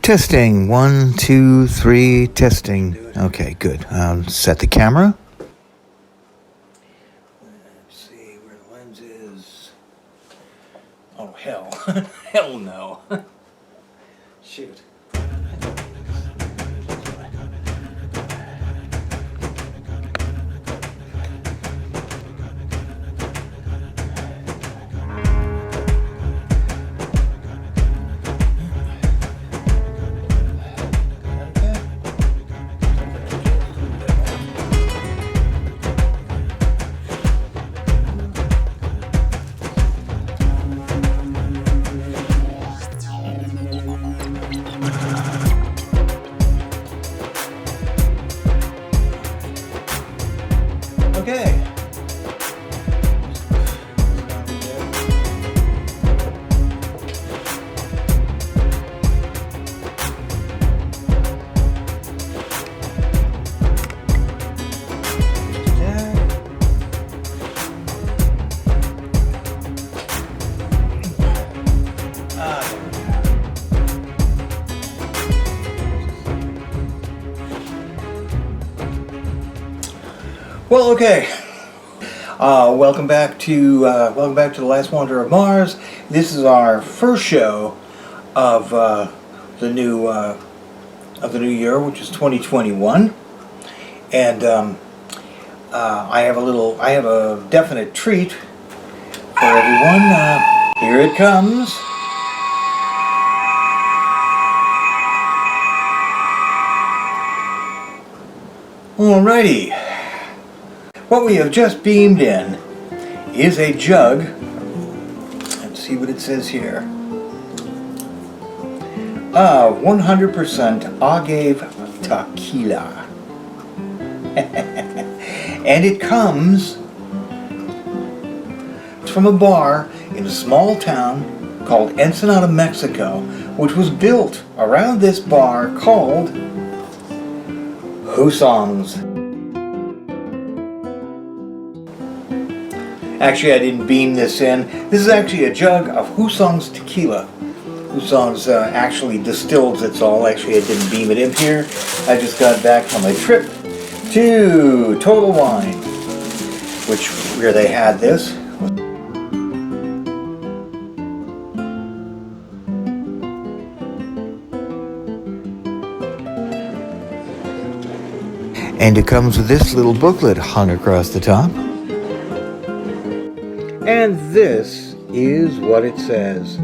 Testing. 1, 2, 3, testing. Okay, good. Set the camera. Let's see where the lens is. Oh, hell. Hell no. Shoot. Okay. Well, okay. Welcome back to the Last Wanderer of Mars. This is our first show of the new year, which is 2021, and I have a definite treat for everyone. Here it comes. Alrighty. What we have just beamed in is a jug. Let's see what it says here. 100% agave tequila. And it comes from a bar in a small town called Ensenada, Mexico, which was built around this bar called Hussong's. Actually, I didn't beam this in. This is actually a jug of Hussong's tequila. Hussong's actually distills its all. Actually, I didn't beam it in here. I just got back from a trip to Total Wine, where they had this. And it comes with this little booklet hung across the top. And this is what it says.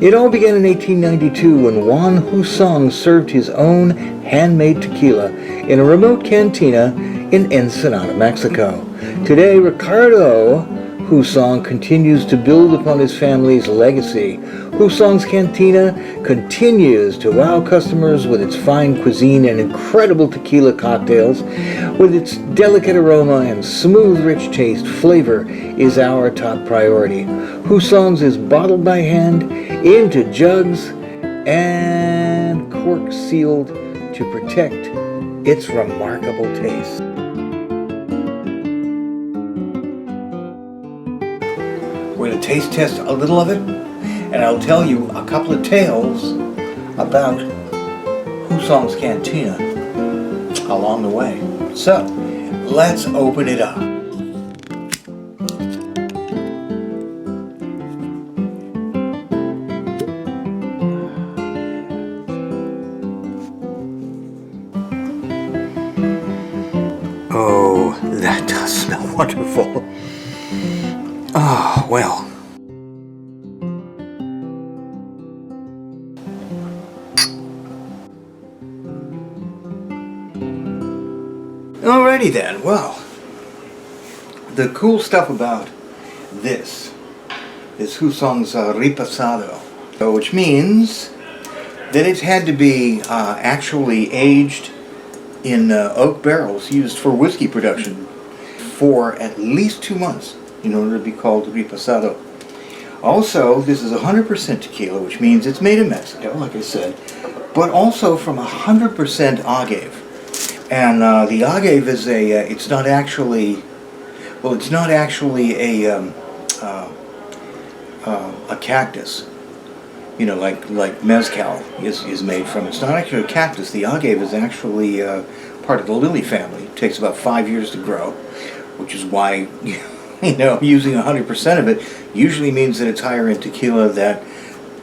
It all began in 1892 when Juan Hussong served his own handmade tequila in a remote cantina in Ensenada, Mexico. Today, Ricardo Hussong continues to build upon his family's legacy. Hussong's Cantina continues to wow customers with its fine cuisine and incredible tequila cocktails. With its delicate aroma and smooth, rich taste, flavor is our top priority. Hussong's is bottled by hand into jugs and cork sealed to protect its remarkable taste. We're going to taste test a little of it, and I'll tell you a couple of tales about Hussong's Cantina along the way. So, let's open it up. Oh, that does smell wonderful. Oh, well. Alrighty then, well, the cool stuff about this Hussong's Ripasado, which means that it had to be actually aged in oak barrels used for whiskey production for at least 2 months in order to be called Ripasado. Also, this is 100% tequila, which means it's made in Mexico, like I said, but also from 100% agave. And the agave is it's not actually a cactus. like mezcal is made from. It's not actually a cactus. The agave is actually part of the lily family. It takes about 5 years to grow, which is why using 100% of it usually means that it's higher in tequila that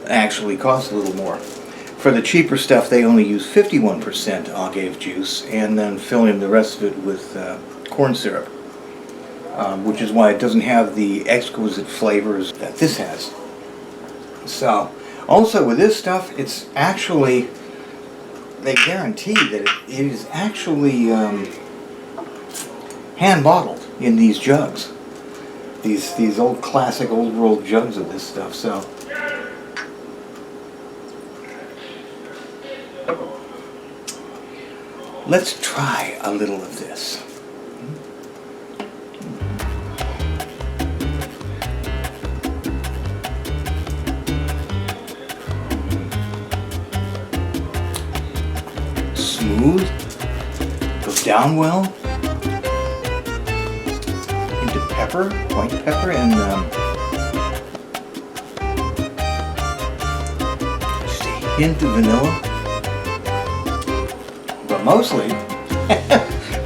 actually costs a little more. For the cheaper stuff, they only use 51% agave juice and then fill in the rest of it with corn syrup, which is why it doesn't have the exquisite flavors that this has. So, also with this stuff, it's actually, they guarantee that it is actually hand bottled in these jugs. These old classic old world jugs of this stuff. So let's try a little of this. Smooth, goes down well. Into pepper, white pepper, and just a hint of vanilla. But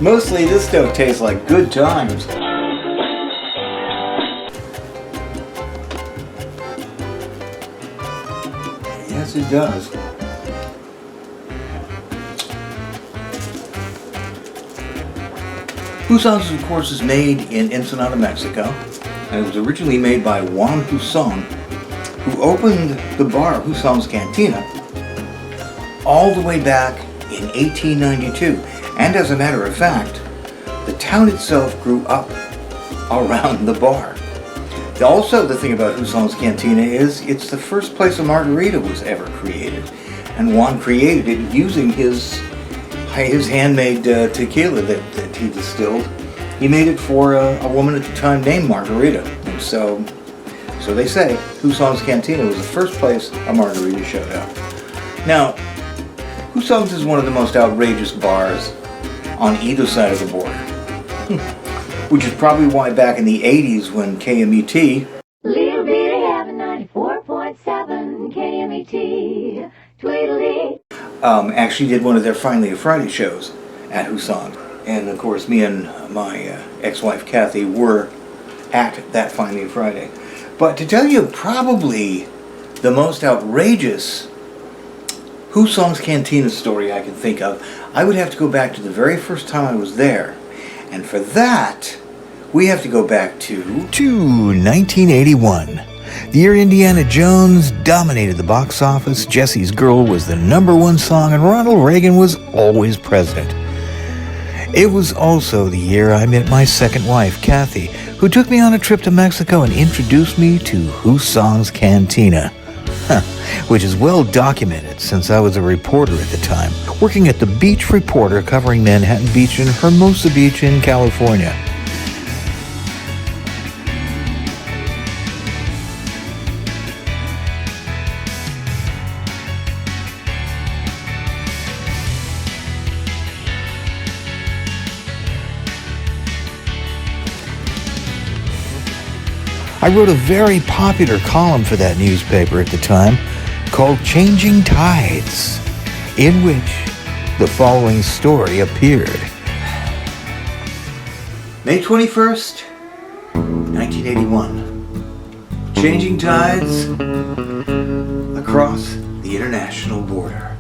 mostly this stuff tastes like good times. Yes, it does. Hussong's, of course, is made in Ensenada, Mexico, and it was originally made by Juan Hussong, who opened the bar Hussong's Cantina all the way back in 1892. And as a matter of fact, the town itself grew up around the bar. Also, the thing about Hussong's Cantina is it's the first place a margarita was ever created, and Juan created it using his handmade tequila that he distilled. He made it for a woman at the time named Margarita, and so they say Hussong's Cantina was the first place a margarita showed up. Now, Hussong's is one of the most outrageous bars on either side of the border, which is probably why back in the 80s when KMET Little Bitty Heaven 94.7 KMET Tweedledee actually did one of their Finally a Friday shows at Hussong. And of course, me and my ex-wife Kathy were at that Finally a Friday. But to tell you probably the most outrageous Hussong's Cantina story I can think of, I would have to go back to the very first time I was there. And for that, we have to go back to 1981. The year Indiana Jones dominated the box office, Jesse's Girl was the #1 song, and Ronald Reagan was always president. It was also the year I met my second wife, Kathy, who took me on a trip to Mexico and introduced me to Hussong's Cantina, which is well documented since I was a reporter at the time, working at the Beach Reporter covering Manhattan Beach and Hermosa Beach in California. I wrote a very popular column for that newspaper at the time called Changing Tides, in which the following story appeared. May 21st, 1981. Changing tides across the international border.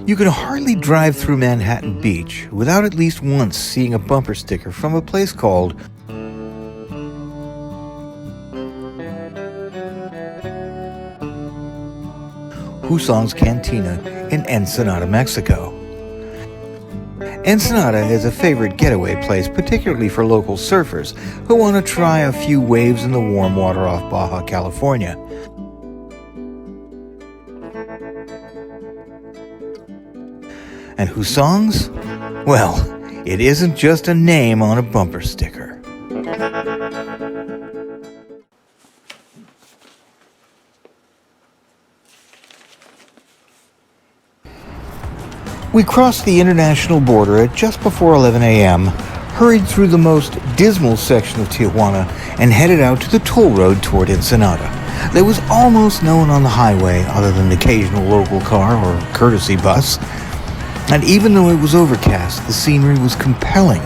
You can hardly drive through Manhattan Beach without at least once seeing a bumper sticker from a place called Hussong's Cantina in Ensenada, Mexico. Ensenada is a favorite getaway place, particularly for local surfers who want to try a few waves in the warm water off Baja California. And Hussong's? Well, it isn't just a name on a bumper sticker. We crossed the international border at just before 11 a.m., hurried through the most dismal section of Tijuana and headed out to the toll road toward Ensenada. There was almost no one on the highway other than an occasional local car or courtesy bus. And even though it was overcast, the scenery was compelling.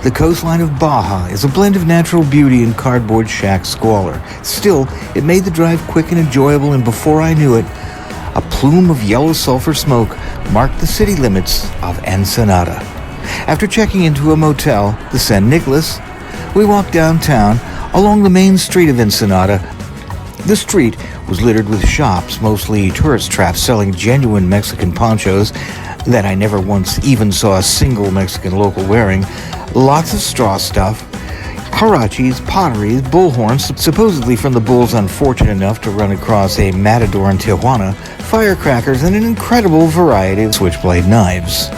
The coastline of Baja is a blend of natural beauty and cardboard shack squalor. Still, it made the drive quick and enjoyable, and before I knew it, a plume of yellow sulfur smoke marked the city limits of Ensenada. After checking into a motel, the San Nicolas, we walked downtown along the main street of Ensenada. The street was littered with shops, mostly tourist traps selling genuine Mexican ponchos that I never once even saw a single Mexican local wearing, lots of straw stuff, huaraches, potteries, bullhorns, supposedly from the bulls unfortunate enough to run across a matador in Tijuana, firecrackers, and an incredible variety of switchblade knives.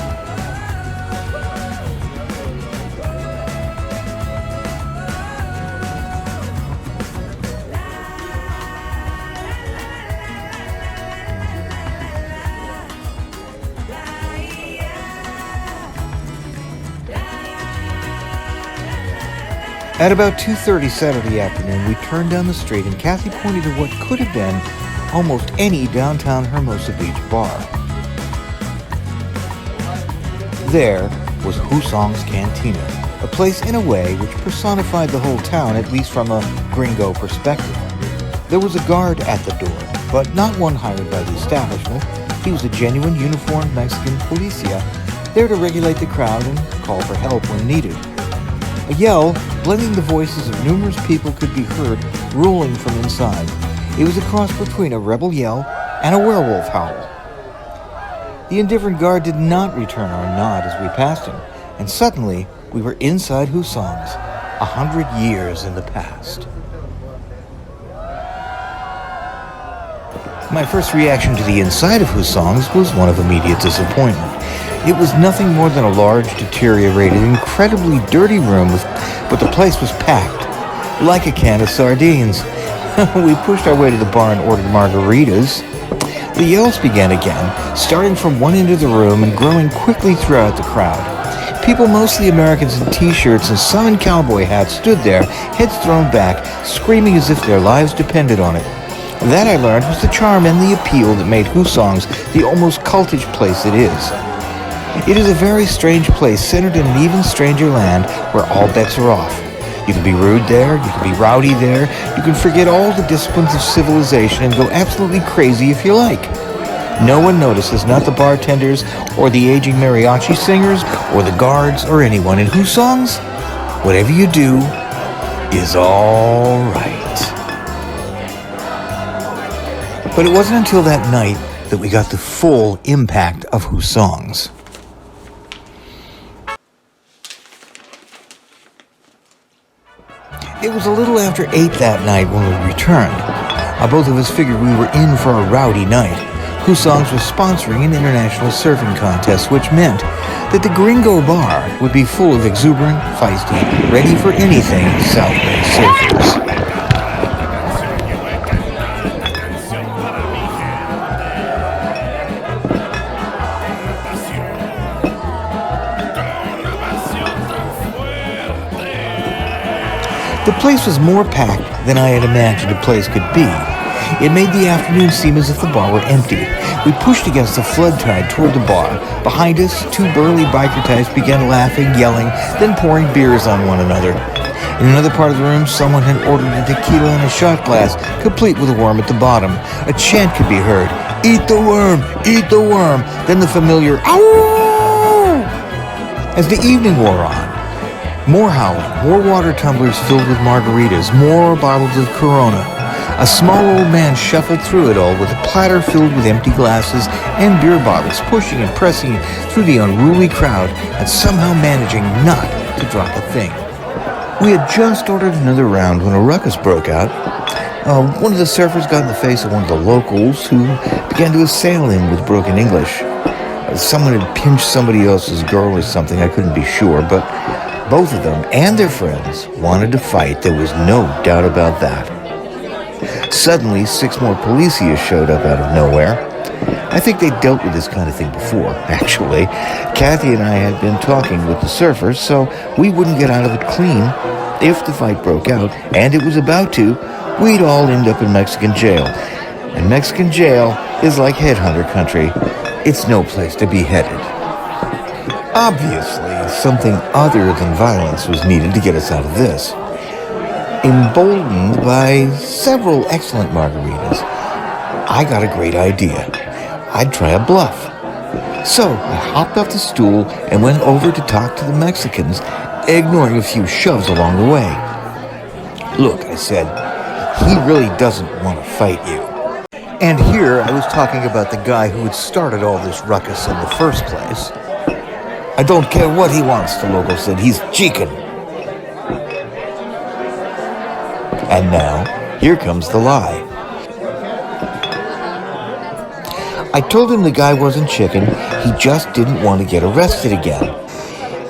At about 2:30 Saturday afternoon, we turned down the street and Kathy pointed to what could have been almost any downtown Hermosa Beach bar. There was Hussong's Cantina, a place in a way which personified the whole town, at least from a gringo perspective. There was a guard at the door, but not one hired by the establishment. He was a genuine uniformed Mexican policia, there to regulate the crowd and call for help when needed. A yell, blending the voices of numerous people, could be heard rolling from inside. It was a cross between a rebel yell and a werewolf howl. The indifferent guard did not return our nod as we passed him, and suddenly we were inside Hussong's, 100 years in the past. My first reaction to the inside of Hussong's was one of immediate disappointment. It was nothing more than a large, deteriorated, incredibly dirty room, but the place was packed, like a can of sardines. We pushed our way to the bar and ordered margaritas. The yells began again, starting from one end of the room and growing quickly throughout the crowd. People, mostly Americans in t-shirts and some in cowboy hats, stood there, heads thrown back, screaming as if their lives depended on it. That, I learned, was the charm and the appeal that made Hussong's the almost cultish place it is. It is a very strange place centered in an even stranger land where all bets are off. You can be rude there, you can be rowdy there, you can forget all the disciplines of civilization and go absolutely crazy if you like. No one notices, not the bartenders or the aging mariachi singers or the guards or anyone. In Hussong's, whatever you do is all right. But it wasn't until that night that we got the full impact of Hussong's. It was a little after 8 that night when we returned. Both of us figured we were in for a rowdy night. Hussong's was sponsoring an international surfing contest, which meant that the Gringo Bar would be full of exuberant, feisty, ready for anything South Bay surfers. The place was more packed than I had imagined a place could be. It made the afternoon seem as if the bar were empty. We pushed against the flood tide toward the bar. Behind us, 2 burly biker types began laughing, yelling, then pouring beers on one another. In another part of the room, someone had ordered a tequila in a shot glass, complete with a worm at the bottom. A chant could be heard, "Eat the worm! Eat the worm!" Then the familiar, "Ow!" As the evening wore on, more howling, more water tumblers filled with margaritas, more bottles of Corona. A small old man shuffled through it all with a platter filled with empty glasses and beer bottles, pushing and pressing through the unruly crowd and somehow managing not to drop a thing. We had just ordered another round when a ruckus broke out. One of the surfers got in the face of one of the locals who began to assail him with broken English. Someone had pinched somebody else's girl or something, I couldn't be sure, but both of them and their friends wanted to fight. There was no doubt about that. Suddenly, 6 more policia showed up out of nowhere. I think they dealt with this kind of thing before, actually. Kathy and I had been talking with the surfers, so we wouldn't get out of it clean. If the fight broke out, and it was about to, we'd all end up in Mexican jail. And Mexican jail is like headhunter country. It's no place to be headed. Obviously, something other than violence was needed to get us out of this. Emboldened by several excellent margaritas, I got a great idea. I'd try a bluff. So I hopped off the stool and went over to talk to the Mexicans, ignoring a few shoves along the way. Look, I said, he really doesn't want to fight you. And here I was talking about the guy who had started all this ruckus in the first place. I don't care what he wants, the local said. He's chicken. And now, here comes the lie. I told him the guy wasn't chicken, he just didn't want to get arrested again.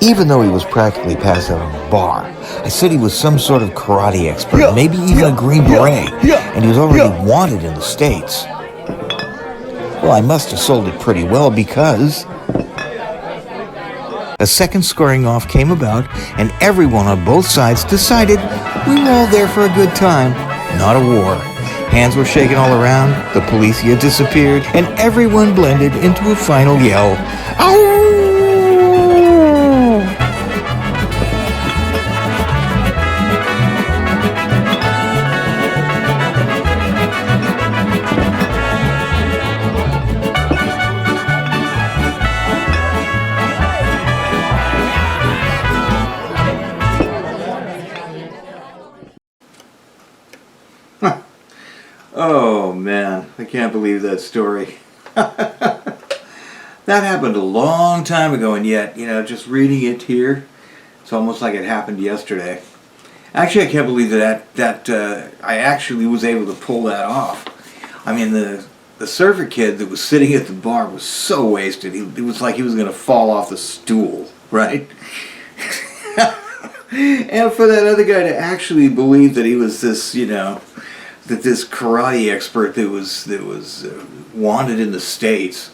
Even though he was practically passed out on the bar. I said he was some sort of karate expert, maybe even a Green Beret, and he was already wanted in the States. Well, I must have sold it pretty well because a second squaring off came about, and everyone on both sides decided we were all there for a good time, not a war. Hands were shaking all around, the policia disappeared, and everyone blended into a final yell. Ow! Oh man, I can't believe that story. That happened a long time ago, and yet, just reading it here, it's almost like it happened yesterday. Actually, I can't believe that I actually was able to pull that off. I mean, the surfer kid that was sitting at the bar was so wasted. It was like he was going to fall off the stool, right? And for that other guy to actually believe that he was this, that this karate expert that was wanted in the States.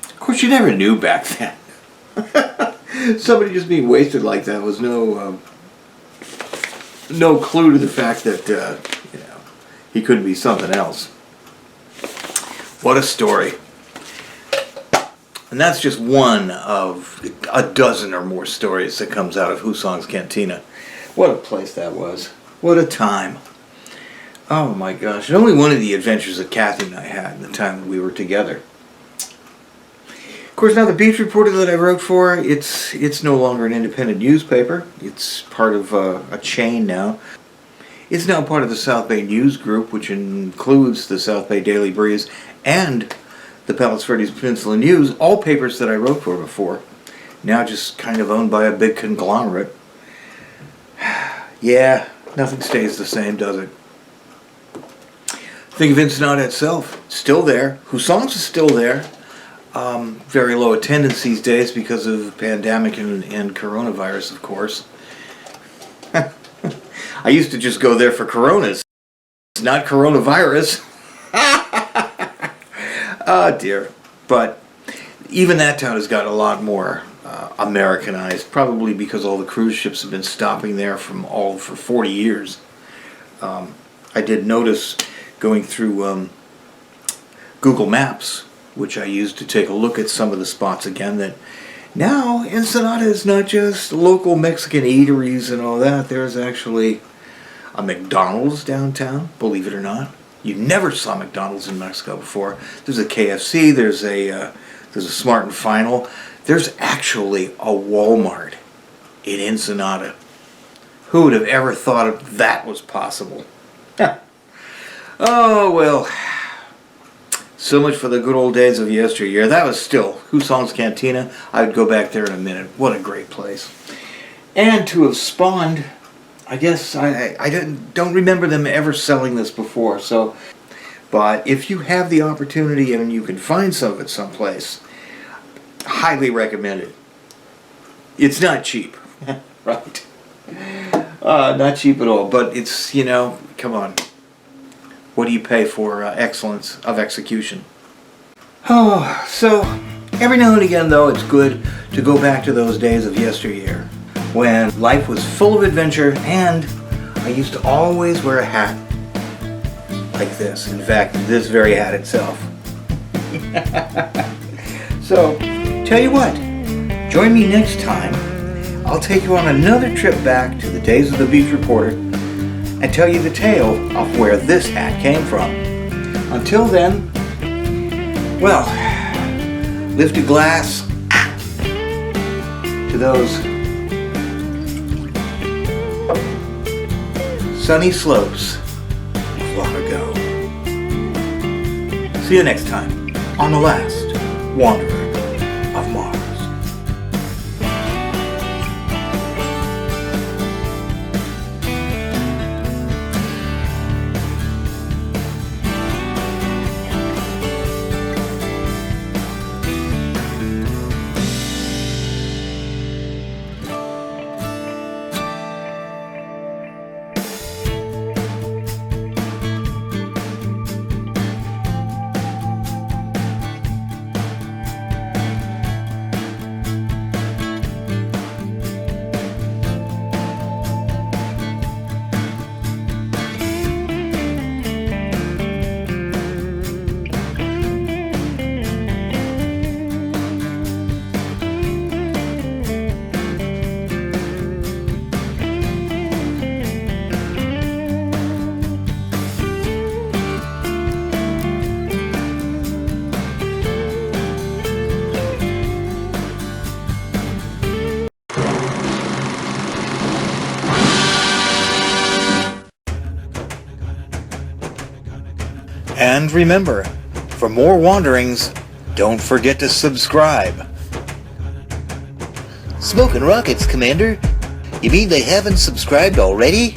Of course, you never knew back then. Somebody just being wasted like that was no clue to the fact that he couldn't be something else. What a story! And that's just one of a dozen or more stories that comes out of Hussong's Cantina. What a place that was! What a time! Oh my gosh! And only one of the adventures that Kathy and I had in the time that we were together. Of course, now the Beach Reporter that I wrote for, it's no longer an independent newspaper. It's part of a chain now. It's now part of the South Bay News Group, which includes the South Bay Daily Breeze and the Palos Verdes Peninsula News, all papers that I wrote for before. Now just kind of owned by a big conglomerate. Yeah, nothing stays the same, does it? Think of Ensenada itself, still there. Hussong's is still there. Very low attendance these days because of the pandemic and coronavirus, of course. I used to just go there for Coronas, not coronavirus. Oh dear. But even that town has got a lot more Americanized, probably because all the cruise ships have been stopping there for 40 years. I did notice going through Google Maps, which I used to take a look at some of the spots again, that now Ensenada is not just local Mexican eateries and all that. There's actually a McDonald's downtown, believe it or not. You never saw McDonald's in Mexico before. There's a KFC, there's a Smart and Final. There's actually a Walmart in Ensenada. Who would have ever thought that was possible? Oh, well, so much for the good old days of yesteryear. That was still Hussong's Cantina. I would go back there in a minute. What a great place. And to have spawned, I guess, I don't remember them ever selling this before. But if you have the opportunity and you can find some of it someplace, highly recommend it. It's not cheap, right? Not cheap at all, but it's, come on. What do you pay for excellence of execution? Oh, so every now and again, though, it's good to go back to those days of yesteryear when life was full of adventure and I used to always wear a hat like this. In fact, this very hat itself. So, tell you what, join me next time. I'll take you on another trip back to the days of the beach reporter and tell you the tale of where this hat came from. Until then, well, lift a glass to those sunny slopes of long ago. See you next time on The Last Wanderer of Mars. And remember, for more wanderings, don't forget to subscribe. Smoking rockets, Commander? You mean they haven't subscribed already?